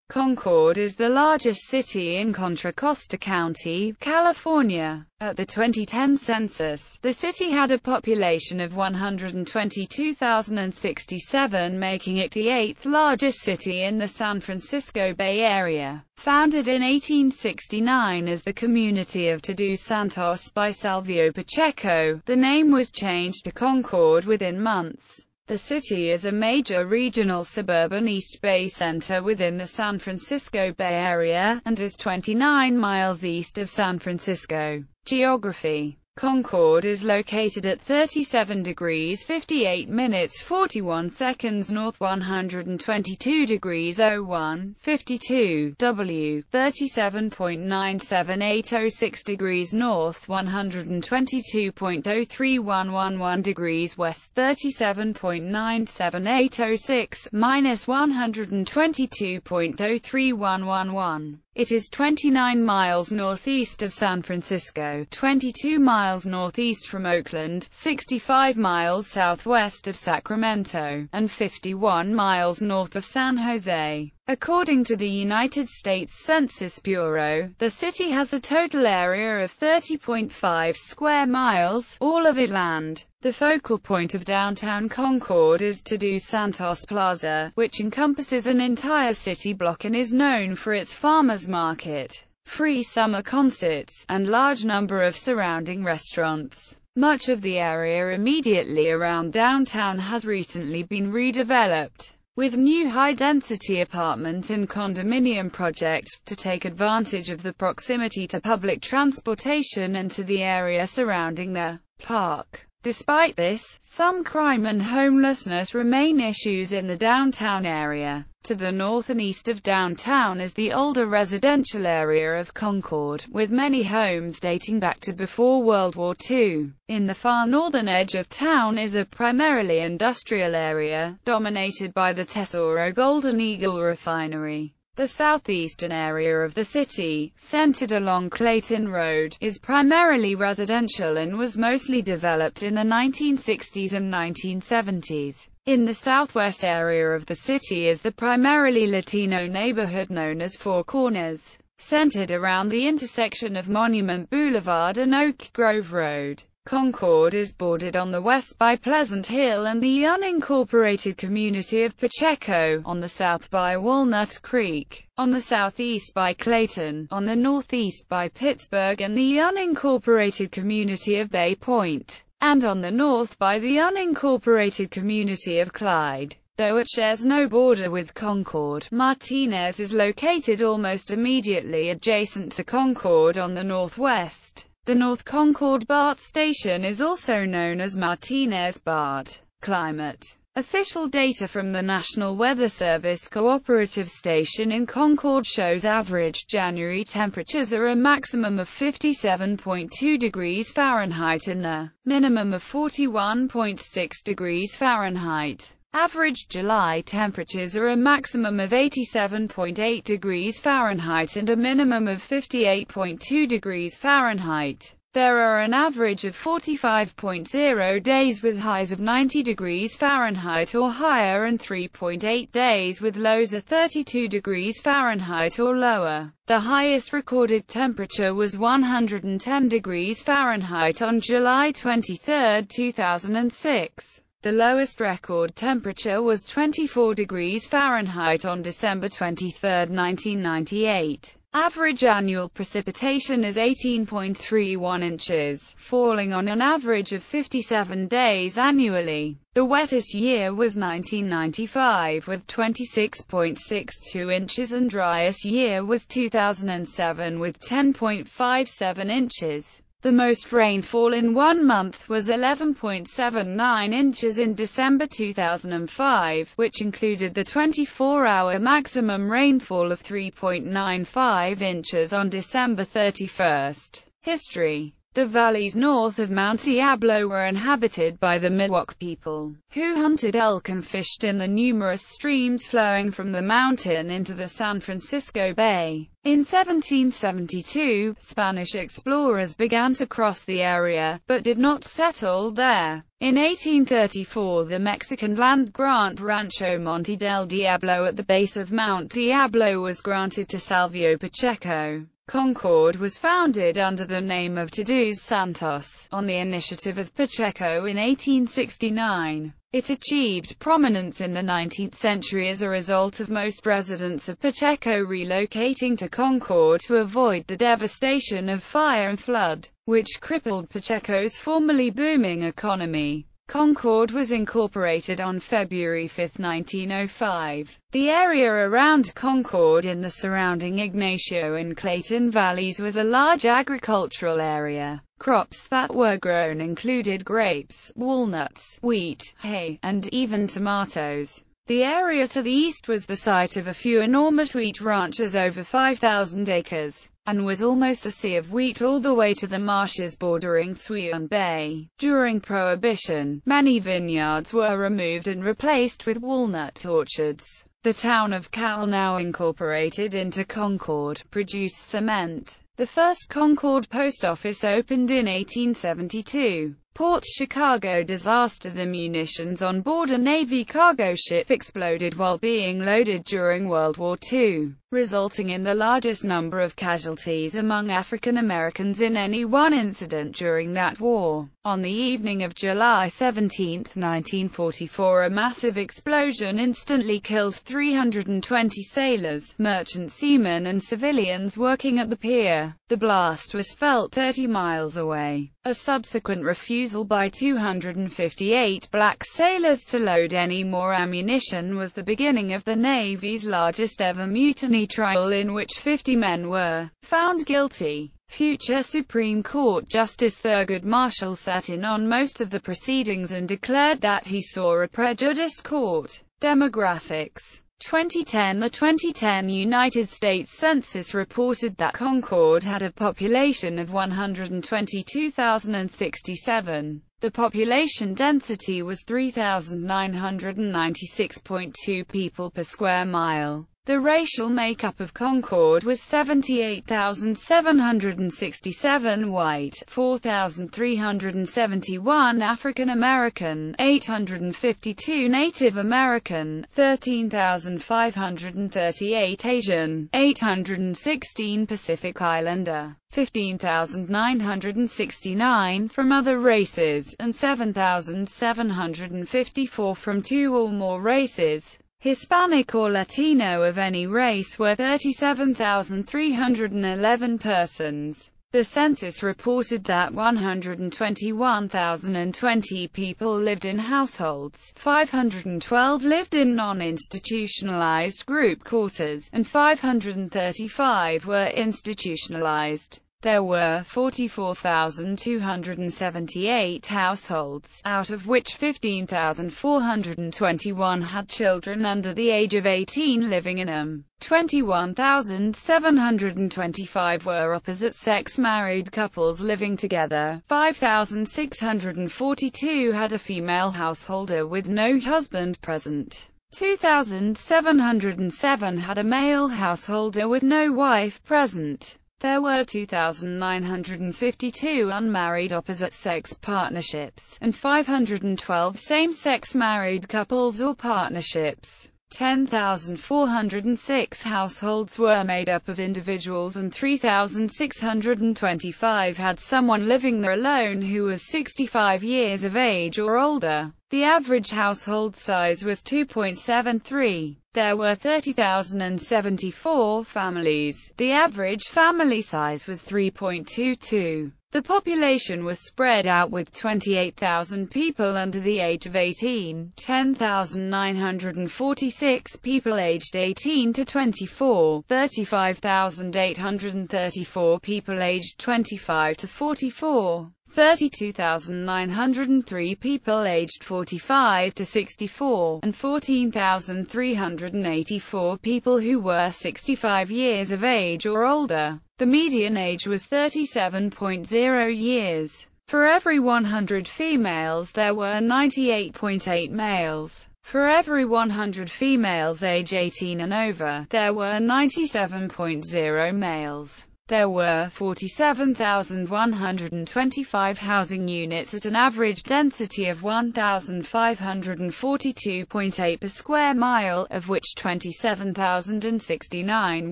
Concord is the largest city in Contra Costa County, California. At the 2010 census, the city had a population of 122,067, making it the 8th largest city in the San Francisco Bay Area. Founded in 1869 as the community of Todos Santos by Salvio Pacheco, the name was changed to Concord within months. The city is a major regional suburban East Bay center within the San Francisco Bay Area, and is 29 miles east of San Francisco. Geography: Concord is located at 37 degrees 58 minutes 41 seconds north, 122 degrees 01, 52 W, 37.97806 degrees north, 122.03111 degrees west, 37.97806, minus 122.03111. It is 29 miles northeast of San Francisco, 22 miles northeast from Oakland, 65 miles southwest of Sacramento, and 51 miles north of San Jose. According to the United States Census Bureau, the city has a total area of 30.5 square miles, all of it land. The focal point of downtown Concord is Todos Santos Plaza, which encompasses an entire city block and is known for its farmers market, free summer concerts, and large number of surrounding restaurants. Much of the area immediately around downtown has recently been redeveloped, with new high-density apartment and condominium projects, to take advantage of the proximity to public transportation and to the area surrounding the park. Despite this, some crime and homelessness remain issues in the downtown area. To the north and east of downtown is the older residential area of Concord, with many homes dating back to before World War II. In the far northern edge of town is a primarily industrial area, dominated by the Tesoro Golden Eagle refinery. The southeastern area of the city, centered along Clayton Road, is primarily residential and was mostly developed in the 1960s and 1970s. In the southwest area of the city is the primarily Latino neighborhood known as Four Corners, centered around the intersection of Monument Boulevard and Oak Grove Road. Concord is bordered on the west by Pleasant Hill and the unincorporated community of Pacheco, on the south by Walnut Creek, on the southeast by Clayton, on the northeast by Pittsburgh and the unincorporated community of Bay Point, and on the north by the unincorporated community of Clyde. Though it shares no border with Concord, Martinez is located almost immediately adjacent to Concord on the northwest. The North Concord BART station is also known as Martinez BART. Climate. Official data from the National Weather Service Cooperative Station in Concord shows average January temperatures are a maximum of 57.2 degrees Fahrenheit and a minimum of 41.6 degrees Fahrenheit. Average July temperatures are a maximum of 87.8 degrees Fahrenheit and a minimum of 58.2 degrees Fahrenheit. There are an average of 45.0 days with highs of 90 degrees Fahrenheit or higher and 3.8 days with lows of 32 degrees Fahrenheit or lower. The highest recorded temperature was 110 degrees Fahrenheit on July 23, 2006. The lowest record temperature was 24 degrees Fahrenheit on December 23, 1998. Average annual precipitation is 18.31 inches, falling on an average of 57 days annually. The wettest year was 1995 with 26.62 inches and driest year was 2007 with 10.57 inches. The most rainfall in one month was 11.79 inches in December 2005, which included the 24-hour maximum rainfall of 3.95 inches on December 31. History. The valleys north of Mount Diablo were inhabited by the Miwok people, who hunted elk and fished in the numerous streams flowing from the mountain into the San Francisco Bay. In 1772, Spanish explorers began to cross the area, but did not settle there. In 1834, the Mexican land grant Rancho Monte del Diablo at the base of Mount Diablo was granted to Salvio Pacheco. Concord was founded under the name of Todos Santos, on the initiative of Pacheco in 1869. It achieved prominence in the 19th century as a result of most residents of Pacheco relocating to Concord to avoid the devastation of fire and flood, which crippled Pacheco's formerly booming economy. Concord was incorporated on February 5, 1905. The area around Concord in the surrounding Ignacio and Clayton valleys was a large agricultural area. Crops that were grown included grapes, walnuts, wheat, hay, and even tomatoes. The area to the east was the site of a few enormous wheat ranches over 5,000 acres, and was almost a sea of wheat all the way to the marshes bordering Swan Bay. During Prohibition, many vineyards were removed and replaced with walnut orchards. The town of Cal, now incorporated into Concord, produced cement. The first Concord post office opened in 1872. Port Chicago disaster. The munitions on board a Navy cargo ship exploded while being loaded during World War II, resulting in the largest number of casualties among African Americans in any one incident during that war. On the evening of July 17, 1944, a massive explosion instantly killed 320 sailors, merchant seamen and civilians working at the pier. The blast was felt 30 miles away. A subsequent refusal by 258 black sailors to load any more ammunition was the beginning of the Navy's largest ever mutiny trial, in which 50 men were found guilty. Future Supreme Court Justice Thurgood Marshall sat in on most of the proceedings and declared that he saw a prejudiced court. Demographics. 2010. The 2010 United States Census reported that Concord had a population of 122,067. The population density was 3,996.2 people per square mile. The racial makeup of Concord was 78,767 white, 4,371 African American, 852 Native American, 13,538 Asian, 816 Pacific Islander, 15,969 from other races, and 7,754 from two or more races. Hispanic or Latino of any race were 37,311 persons. The census reported that 121,020 people lived in households, 512 lived in non-institutionalized group quarters, and 535 were institutionalized. There were 44,278 households, out of which 15,421 had children under the age of 18 living in them. 21,725 were opposite-sex married couples living together. 5,642 had a female householder with no husband present. 2,707 had a male householder with no wife present. There were 2,952 unmarried opposite-sex partnerships, and 512 same-sex married couples or partnerships. 10,406 households were made up of individuals, and 3,625 had someone living there alone who was 65 years of age or older. The average household size was 2.73. There were 30,074 families. The average family size was 3.22. The population was spread out with 28,000 people under the age of 18, 10,946 people aged 18 to 24, 35,834 people aged 25 to 44, 32,903 people aged 45 to 64, and 14,384 people who were 65 years of age or older. The median age was 37.0 years. For every 100 females there were 98.8 males. For every 100 females age 18 and over, there were 97.0 males. There were 47,125 housing units at an average density of 1,542.8 per square mile, of which 27,069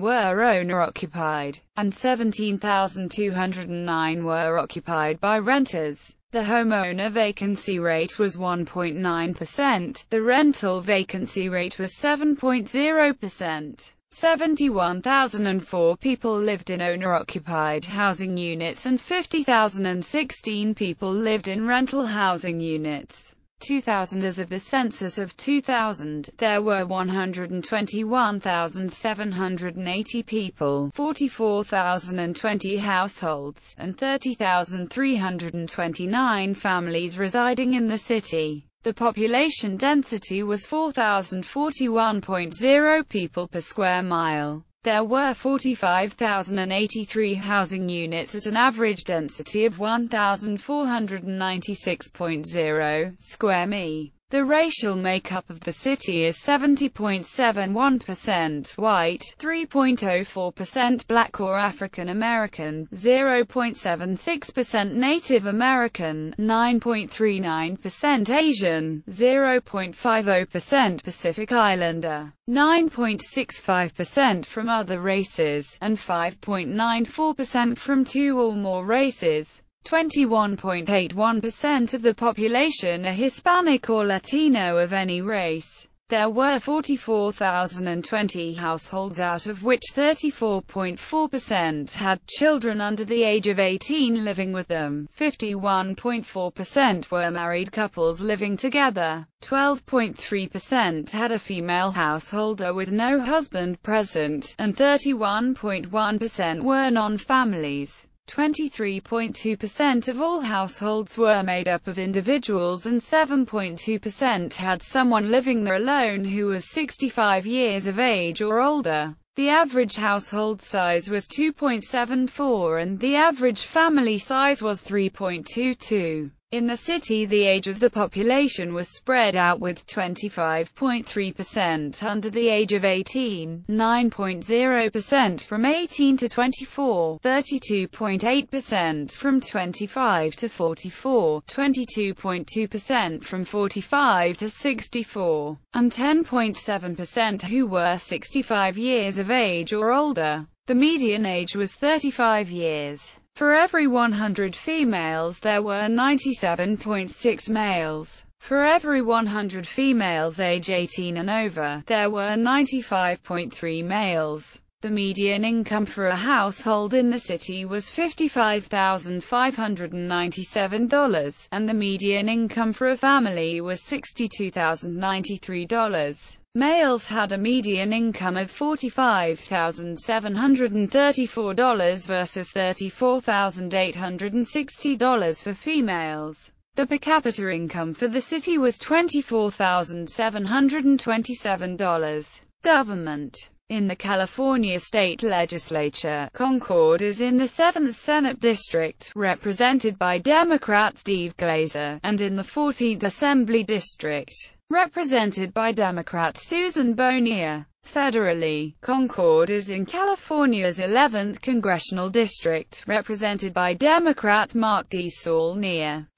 were owner-occupied, and 17,209 were occupied by renters. The homeowner vacancy rate was 1.9%, the rental vacancy rate was 7.0%. 71,004 people lived in owner-occupied housing units and 50,016 people lived in rental housing units. 2000. As of the census of 2000, there were 121,780 people, 44,020 households, and 30,329 families residing in the city. The population density was 4,041.0 people per square mile. There were 45,083 housing units at an average density of 1,496.0 square mi. The racial makeup of the city is 70.71% white, 3.04% black or African American, 0.76% Native American, 9.39% Asian, 0.50% Pacific Islander, 9.65% from other races, and 5.94% from two or more races. 21.81% of the population are Hispanic or Latino of any race. There were 44,020 households, out of which 34.4% had children under the age of 18 living with them. 51.4% were married couples living together. 12.3% had a female householder with no husband present, and 31.1% were non-families. 23.2% of all households were made up of individuals, and 7.2% had someone living there alone who was 65 years of age or older. The average household size was 2.74 and the average family size was 3.22. In the city, the age of the population was spread out, with 25.3% under the age of 18, 9.0% from 18 to 24, 32.8% from 25 to 44, 22.2% from 45 to 64, and 10.7% who were 65 years of age or older. The median age was 35 years. For every 100 females there were 97.6 males. For every 100 females age 18 and over, there were 95.3 males. The median income for a household in the city was $55,597, and the median income for a family was $62,093. Males had a median income of $45,734 versus $34,860 for females. The per capita income for the city was $24,727. Government. In the California State Legislature, Concord is in the 7th Senate District, represented by Democrat Steve Glazer, and in the 14th Assembly District, represented by Democrat Susan Bonilla. Federally, Concord is in California's 11th Congressional District, represented by Democrat Mark D. Saul.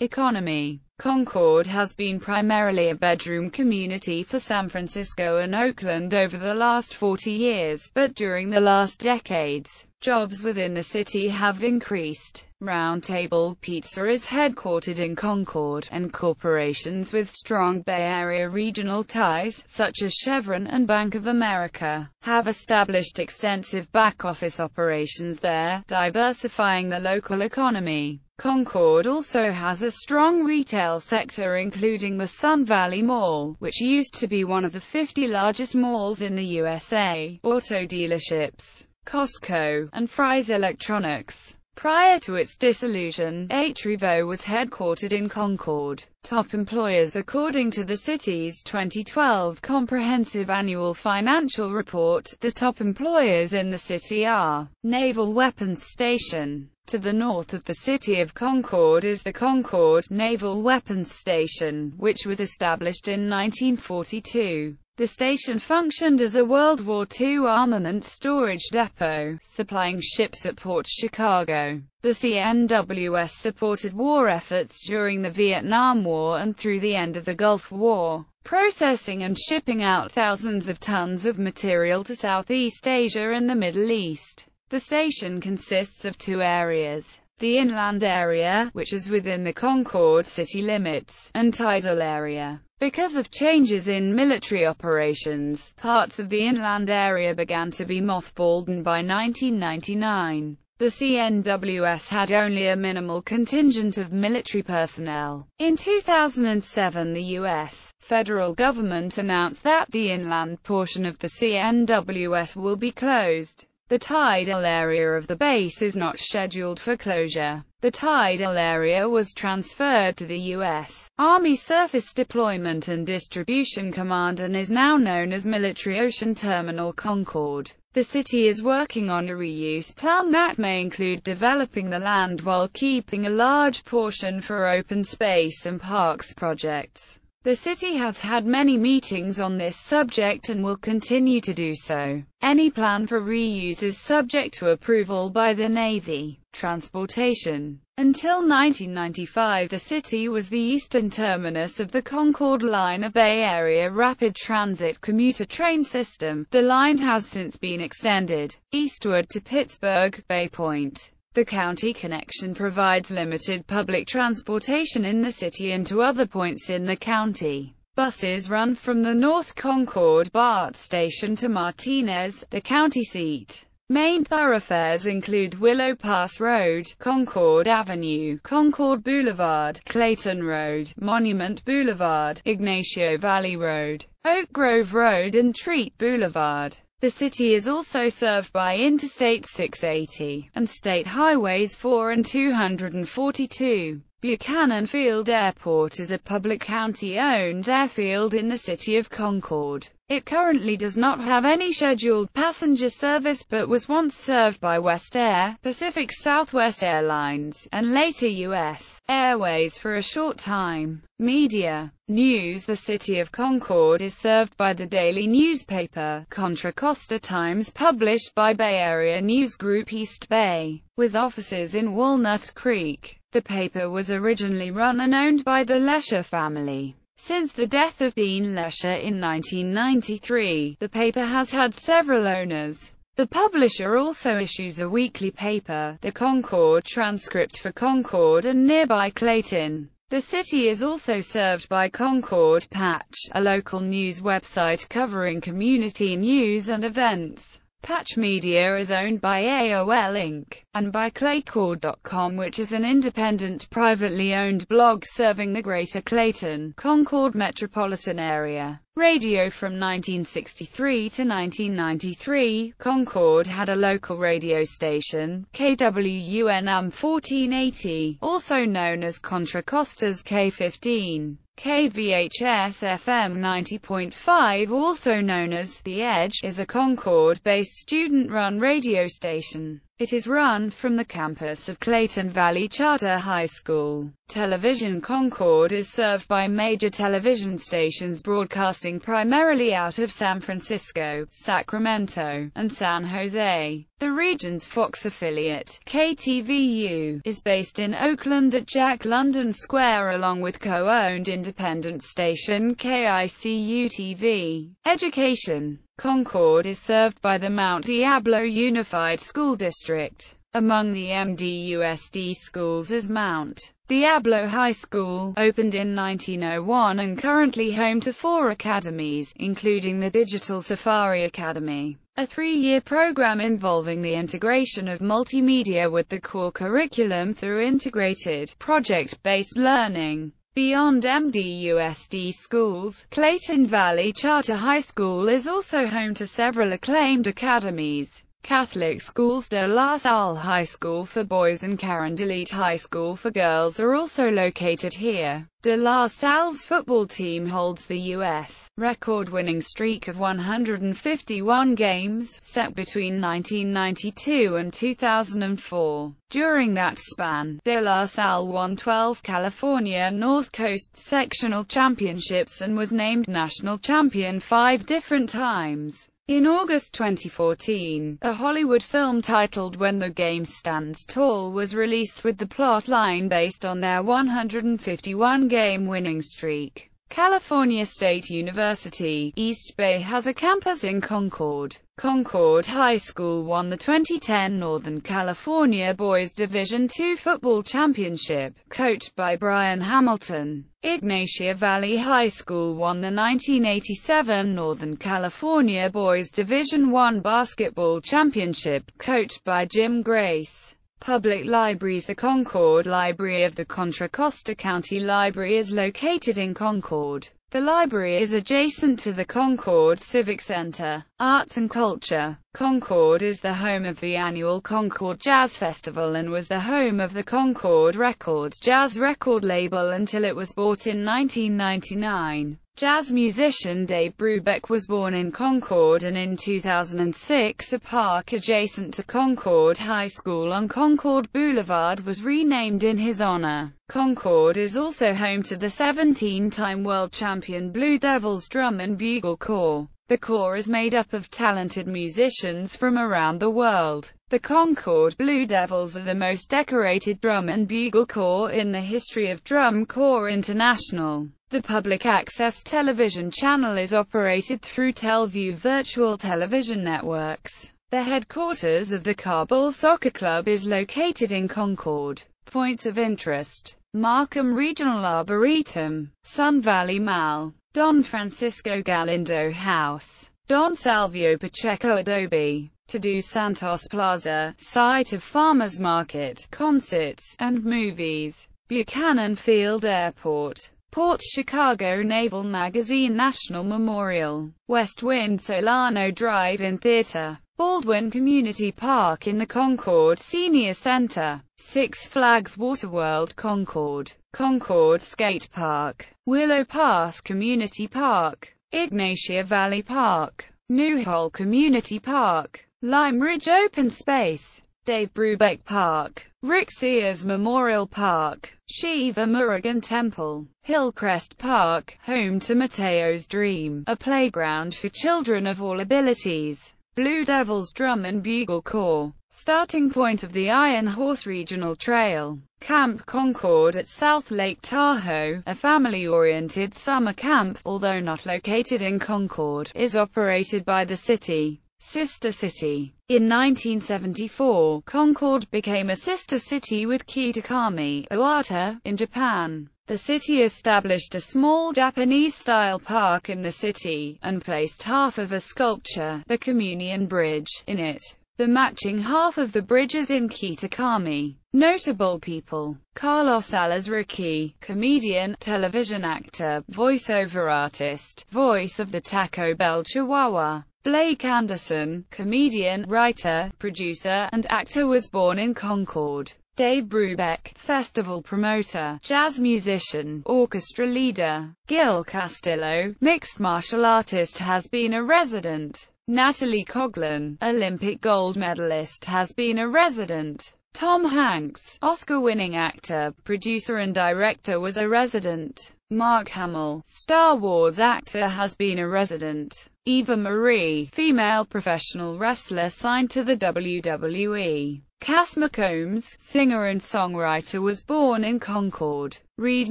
Economy. Concord has been primarily a bedroom community for San Francisco and Oakland over the last 40 years, but during the last decades, jobs within the city have increased. Round Table Pizza is headquartered in Concord, and corporations with strong Bay Area regional ties, such as Chevron and Bank of America, have established extensive back-office operations there, diversifying the local economy. Concord also has a strong retail sector, including the Sun Valley Mall, which used to be one of the 50 largest malls in the USA, auto dealerships, Costco, and Fry's Electronics. Prior to its dissolution, Attribution was headquartered in Concord. Top employers according to the city's 2012 Comprehensive Annual Financial Report, the top employers in the city are Naval Weapons Station. To the north of the city of Concord is the Concord Naval Weapons Station, which was established in 1942. The station functioned as a World War II armament storage depot, supplying ships at Port Chicago. The CNWS supported war efforts during the Vietnam War and through the end of the Gulf War, processing and shipping out thousands of tons of material to Southeast Asia and the Middle East. The station consists of two areas: the inland area, which is within the Concord city limits, and tidal area. Because of changes in military operations, parts of the inland area began to be mothballed, and by 1999, the CNWS had only a minimal contingent of military personnel. In 2007, the U.S. federal government announced that the inland portion of the CNWS will be closed. The tidal area of the base is not scheduled for closure. The tidal area was transferred to the U.S. Army Surface Deployment and Distribution Command and is now known as Military Ocean Terminal Concord. The city is working on a reuse plan that may include developing the land while keeping a large portion for open space and parks projects. The city has had many meetings on this subject and will continue to do so. Any plan for reuse is subject to approval by the Navy. Transportation. Until 1995, the city was the eastern terminus of the Concord Line, a Bay Area rapid transit commuter train system. The line has since been extended eastward to Pittsburgh, Bay Point. The county connection provides limited public transportation in the city and to other points in the county. Buses run from the North Concord BART station to Martinez, the county seat. Main thoroughfares include Willow Pass Road, Concord Avenue, Concord Boulevard, Clayton Road, Monument Boulevard, Ignacio Valley Road, Oak Grove Road and Treat Boulevard. The city is also served by Interstate 680, and State Highways 4 and 242. Buchanan Field Airport is a public county-owned airfield in the city of Concord. It currently does not have any scheduled passenger service but was once served by West Air, Pacific Southwest Airlines, and later U.S. Airways for a short time. Media. News. The city of Concord is served by the daily newspaper, Contra Costa Times, published by Bay Area News Group East Bay, with offices in Walnut Creek. The paper was originally run and owned by the Lesher family. Since the death of Dean Lesher in 1993, the paper has had several owners. The publisher also issues a weekly paper, the Concord Transcript, for Concord and nearby Clayton. The city is also served by Concord Patch, a local news website covering community news and events. Patch Media is owned by AOL Inc. and by Claycord.com, which is an independent, privately owned blog serving the greater Clayton, Concord metropolitan area. Radio. From 1963 to 1993, Concord had a local radio station, KWUNM 1480, also known as Contra Costa's K15. KVHS FM 90.5, also known as The Edge, is a Concord-based student-run radio station. It is run from the campus of Clayton Valley Charter High School. Television. Concord is served by major television stations broadcasting primarily out of San Francisco, Sacramento, and San Jose. The region's Fox affiliate, KTVU, is based in Oakland at Jack London Square along with co-owned independent station KICU-TV. Education. Concord is served by the Mount Diablo Unified School District. Among the MDUSD schools is Mount Diablo High School, opened in 1901 and currently home to 4 academies, including the Digital Safari Academy, a 3-year program involving the integration of multimedia with the core curriculum through integrated, project-based learning. Beyond MDUSD schools, Clayton Valley Charter High School is also home to several acclaimed academies. Catholic schools. De La Salle High School for boys and Carondelet High School for girls are also located here. De La Salle's football team holds the U.S. record winning streak of 151 games, set between 1992 and 2004. During that span, De La Salle won 12 California North Coast sectional championships and was named national champion 5 different times. In August 2014, a Hollywood film titled When the Game Stands Tall was released with the plot line based on their 151-game winning streak. California State University, East Bay has a campus in Concord. Concord High School won the 2010 Northern California Boys Division II Football Championship, coached by Brian Hamilton. Ignacia Valley High School won the 1987 Northern California Boys Division I Basketball Championship, coached by Jim Grace. Public libraries. The Concord Library of the Contra Costa County Library is located in Concord. The library is adjacent to the Concord Civic Center. Arts and culture. Concord is the home of the annual Concord Jazz Festival and was the home of the Concord Records jazz record label until it was bought in 1999. Jazz musician Dave Brubeck was born in Concord, and in 2006 a park adjacent to Concord High School on Concord Boulevard was renamed in his honor. Concord is also home to the 17-time world champion Blue Devils Drum and Bugle Corps. The Corps is made up of talented musicians from around the world. The Concord Blue Devils are the most decorated drum and bugle corps in the history of Drum Corps International. The public access television channel is operated through Telview Virtual Television Networks. The headquarters of the Cabal Soccer Club is located in Concord. Points of interest: Markham Regional Arboretum, Sun Valley Mall, Don Francisco Galindo House, Don Salvio Pacheco Adobe, To-Do Santos Plaza, site of farmers market, concerts, and movies, Buchanan Field Airport, Port Chicago Naval Magazine National Memorial, West Wind Solano Drive-In Theater, Baldwin Community Park in the Concord Senior Center, Six Flags Waterworld Concord, Concord Skate Park, Willow Pass Community Park, Ignacia Valley Park, Newhall Community Park, Lime Ridge Open Space, Dave Brubeck Park, Rick Sears Memorial Park, Shiva Murugan Temple, Hillcrest Park, home to Mateo's Dream, a playground for children of all abilities. Blue Devils Drum and Bugle Corps, starting point of the Iron Horse Regional Trail. Camp Concord at South Lake Tahoe, a family-oriented summer camp, although not located in Concord, is operated by the city. Sister city. In 1974, Concord became a sister city with Kitakami, Owata, in Japan. The city established a small Japanese-style park in the city, and placed half of a sculpture, the Communion Bridge, in it. The matching half of the bridge is in Kitakami. Notable people: Carlos Alazraqui, comedian, television actor, voiceover artist, voice of the Taco Bell Chihuahua. Blake Anderson, comedian, writer, producer, and actor, was born in Concord. Dave Brubeck, festival promoter, jazz musician, orchestra leader. Gil Castillo, mixed martial artist, has been a resident. Natalie Coughlin, Olympic gold medalist, has been a resident. Tom Hanks, Oscar-winning actor, producer and director, was a resident. Mark Hamill, Star Wars actor, has been a resident. Eva Marie, female professional wrestler signed to the WWE. Cass McCombs, singer and songwriter, was born in Concord. Reed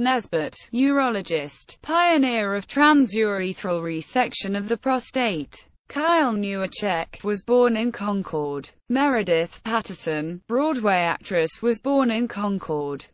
Nesbitt, urologist, pioneer of transurethral resection of the prostate. Kyle Newacek, was born in Concord. Meredith Patterson, Broadway actress, was born in Concord.